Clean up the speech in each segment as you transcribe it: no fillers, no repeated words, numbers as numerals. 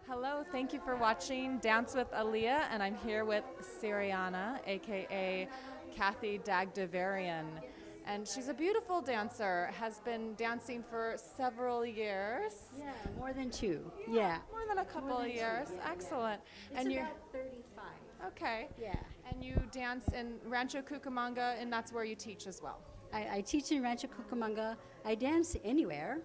Hello, thank you for watching Dance with Aaliyah, and I'm here with Cyriana, aka Kathy Daghdevirian. And she's a beautiful dancer, has been dancing for several years. Yeah, more than two. Yeah. More than a couple of years. Yeah. Excellent. It's and you about 35. Okay. Yeah. And you dance in Rancho Cucamonga, and that's where you teach as well. I teach in Rancho Cucamonga. I dance anywhere.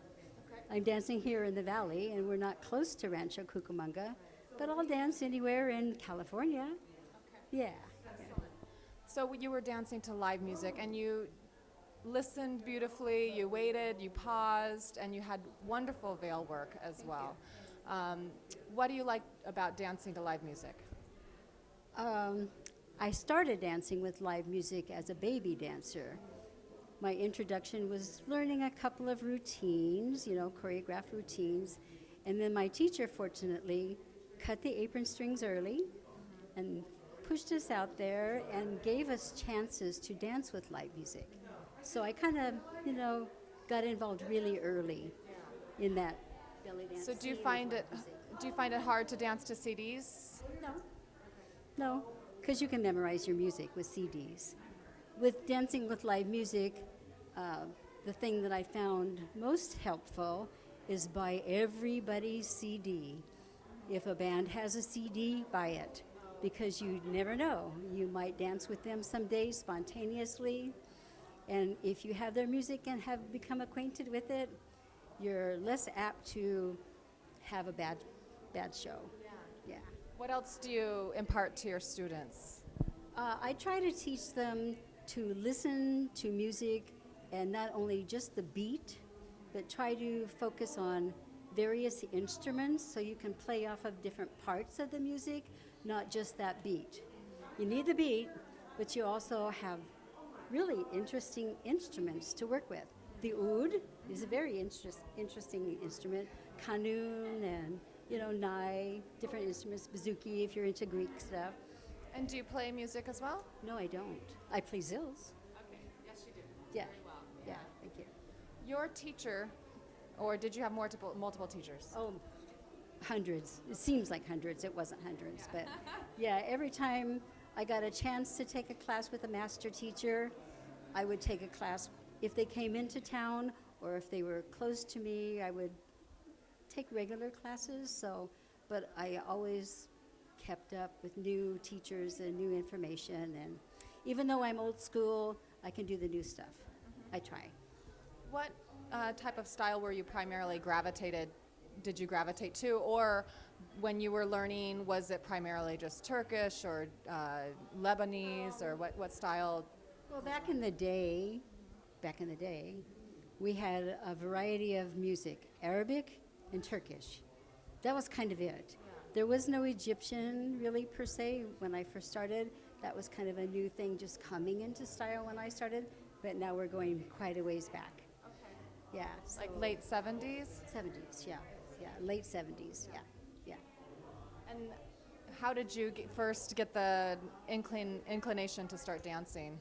Okay. I'm dancing here in the valley, and we're not close to Rancho Cucamonga, but I'll dance anywhere in California. Okay. Yeah. Excellent. So you were dancing to live music, and you listened beautifully, you waited, you paused, and you had wonderful veil work as well. What do you like about dancing to live music? I started dancing with live music as a baby dancer. My introduction was learning a couple of routines, choreographed routines. And then my teacher, fortunately, cut the apron strings early and pushed us out there and gave us chances to dance with live music. So I kind of, got involved really early in that belly dance. So do you find it hard to dance to CDs? No, because you can memorize your music with CDs. With dancing with live music, the thing that I found most helpful is buy everybody's CD. If a band has a CD, buy it, because you never know. You might dance with them someday spontaneously, and if you have their music and have become acquainted with it, you're less apt to have a bad show. Yeah. What else do you impart to your students? I try to teach them to listen to music and not only just the beat, but try to focus on various instruments so you can play off of different parts of the music, not just that beat. You need the beat, but you also have really interesting instruments to work with. The oud is a very interesting instrument, kanun and nai, different instruments, bouzouki if you're into Greek stuff. And do you play music as well? No, I don't. I play zills. Okay, yes you do. Yeah. Very well. Yeah, thank you. Your teacher, or did you have multiple teachers? Oh, hundreds. It seems like hundreds. It wasn't hundreds, but yeah, every time I got a chance to take a class with a master teacher, I would take a class. If they came into town or if they were close to me, I would take regular classes. But I always kept up with new teachers and new information. And even though I'm old school, I can do the new stuff. I try. What type of style were you primarily did you gravitate to? Or when you were learning, was it primarily just Turkish or Lebanese, or what style? Well, back in the day, we had a variety of music, Arabic and Turkish. That was kind of it. There was no Egyptian really per se when I first started. That was kind of a new thing just coming into style when I started, but now we're going quite a ways back. Okay. Yeah. Like late 70s? 70s, yeah. Yeah, late 70s, yeah. And how did you first get the inclination to start dancing?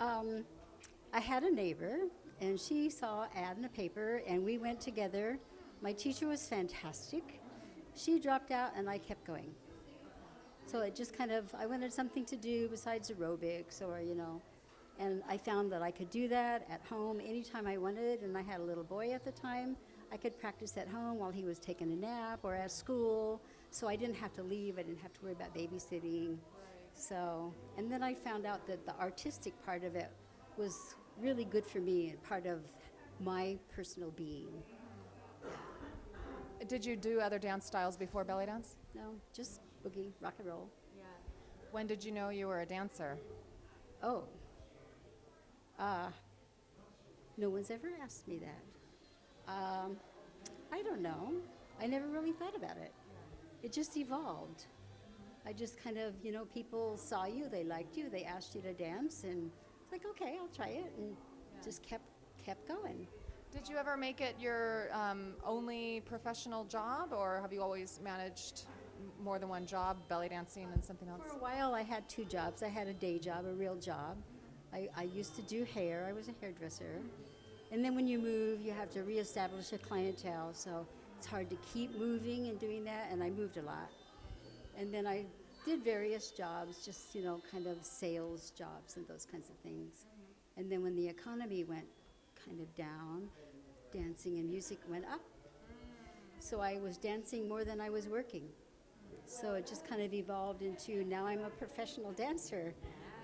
I had a neighbor, and she saw an ad in the paper, and we went together. My teacher was fantastic. She dropped out, and I kept going. So it just I wanted something to do besides aerobics and I found that I could do that at home anytime I wanted, and I had a little boy at the time. I could practice at home while he was taking a nap or at school, so I didn't have to leave. I didn't have to worry about babysitting. So, and then I found out that the artistic part of it was really good for me and part of my personal being. Did you do other dance styles before belly dance? No, just boogie, rock and roll. Yeah. When did you know you were a dancer? Oh, No one's ever asked me that. I don't know. I never really thought about it. It just evolved. I just kind of, people saw you, they liked you, they asked you to dance, and it's like, okay, I'll try it, and just kept going. Did you ever make it your only professional job, or have you always managed more than one job, belly dancing and something else? For a while, I had two jobs. I had a day job, a real job. I used to do hair. I was a hairdresser. And then when you move, you have to reestablish a clientele, so it's hard to keep moving and doing that, and I moved a lot. And then I did various jobs, just, kind of sales jobs and those kinds of things. And then when the economy went kind of down, dancing and music went up. So I was dancing more than I was working. So it just kind of evolved into now I'm a professional dancer,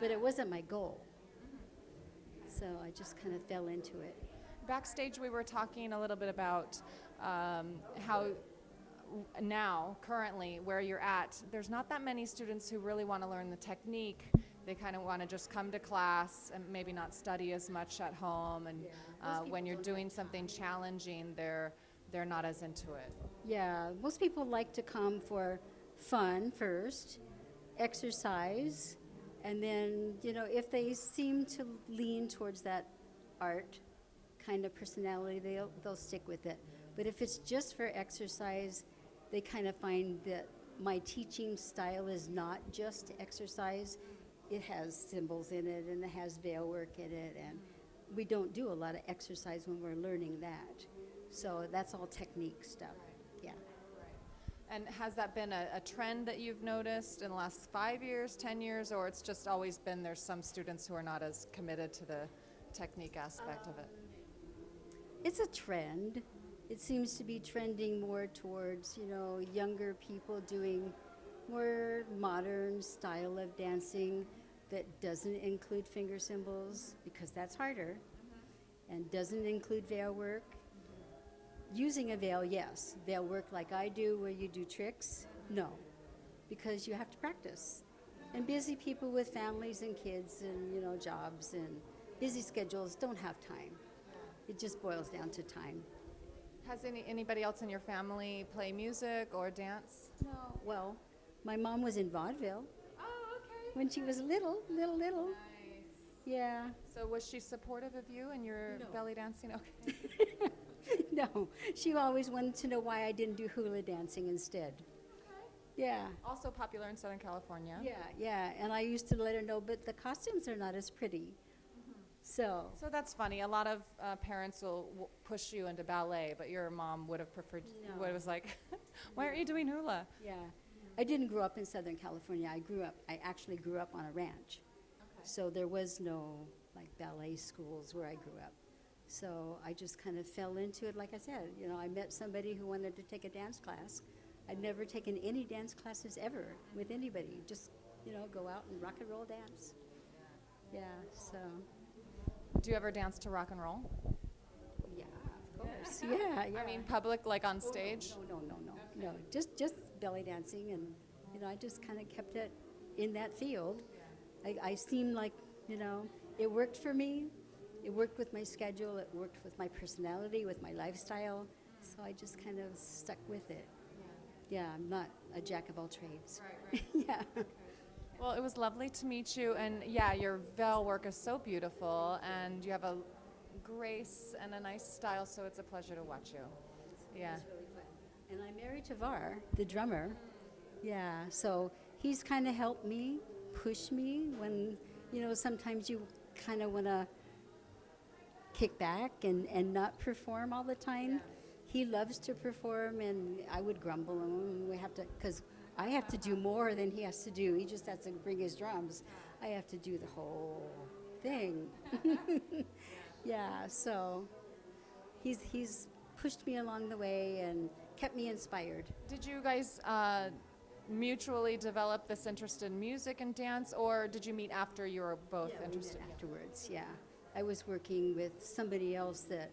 but it wasn't my goal. So I just kind of fell into it. Backstage, we were talking a little bit about how now, currently, where you're at, there's not that many students who really want to learn the technique. They kind of want to just come to class and maybe not study as much at home. And when you're doing something challenging, they're not as into it. Yeah, most people like to come for fun first, exercise, and then, if they seem to lean towards that art kind of personality, they'll stick with it. But if it's just for exercise, they kind of find that my teaching style is not just exercise. It has symbols in it, and it has veil work in it, and we don't do a lot of exercise when we're learning that. So that's all technique stuff. Yeah. And has that been a trend that you've noticed in the last 5 years, 10 years, or it's just always been there's some students who are not as committed to the technique aspect of it? It's a trend. It seems to be trending more towards, younger people doing more modern style of dancing that doesn't include finger symbols, because that's harder, and doesn't include veil work. Using a veil, yes. Veil work like I do, where you do tricks, no, because you have to practice. And busy people with families and kids and, jobs and busy schedules don't have time. It just boils down to time. Has anybody else in your family play music or dance? No. Well, my mom was in vaudeville. Oh, okay. When she was little. Nice. Yeah. So was she supportive of you and your No. belly dancing? Okay. No, she always wanted to know why I didn't do hula dancing instead. Yeah. Also popular in Southern California. Yeah, and I used to let her know, but the costumes are not as pretty. So So that's funny. A lot of parents will push you into ballet, but your mom would have preferred, No. was like, why aren't you doing hula? yeah, I didn't grow up in Southern California. I actually grew up on a ranch. So there was no ballet schools where I grew up. So I just kind of fell into it. Like I said, I met somebody who wanted to take a dance class. I'd never taken any dance classes ever with anybody. Just, go out and rock and roll dance. Yeah, so. Do you ever dance to rock and roll? Yeah, of course. Yeah. I mean, public, like on stage? No. Just belly dancing, and I just kind of kept it in that field. I seemed like it worked for me. It worked with my schedule. It worked with my personality, with my lifestyle. So I just kind of stuck with it. Yeah, I'm not a jack of all trades. Right. Yeah. Well, it was lovely to meet you, and yeah, your veil work is so beautiful, and you have a grace and a nice style, so it's a pleasure to watch you. Yeah. It's really fun. And I'm married to Var, the drummer. Yeah, so he's kind of helped me, push me when, sometimes you kind of want to kick back and not perform all the time. Yeah. He loves to perform, and I would grumble, and we have to, because I have to do more than he has to do. He just has to bring his drums. I have to do the whole thing. Yeah, so he's pushed me along the way and kept me inspired. Did you guys mutually develop this interest in music and dance, or did you meet after you were both interested? We met afterwards, yeah. I was working with somebody else that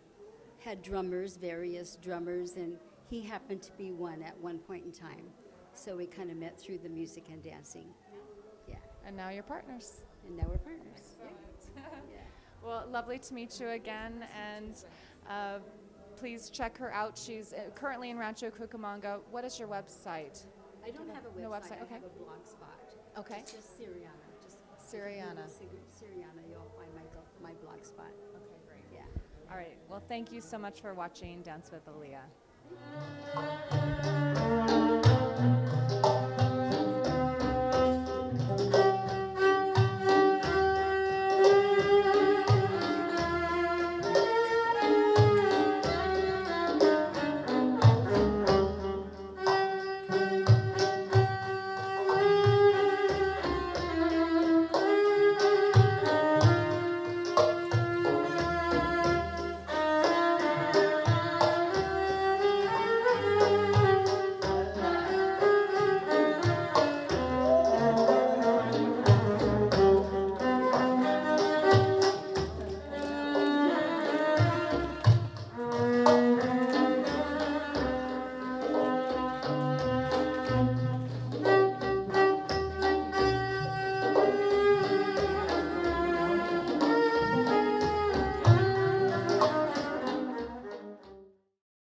had drummers, various drummers, and he happened to be one at one point in time. So we kind of met through the music and dancing. Yeah. And now you're partners. And now we're partners. Yeah. Well, lovely to meet you again, and please check her out. She's currently in Rancho Cucamonga. What is your website? I don't have a website. No website, I okay. have a blog spot. Okay. It's just Cyriana. Just Cyriana. Cyriana, you'll find my blog spot. Okay, great. Yeah. All right. Well, thank you so much for watching Dance with Aaliyah.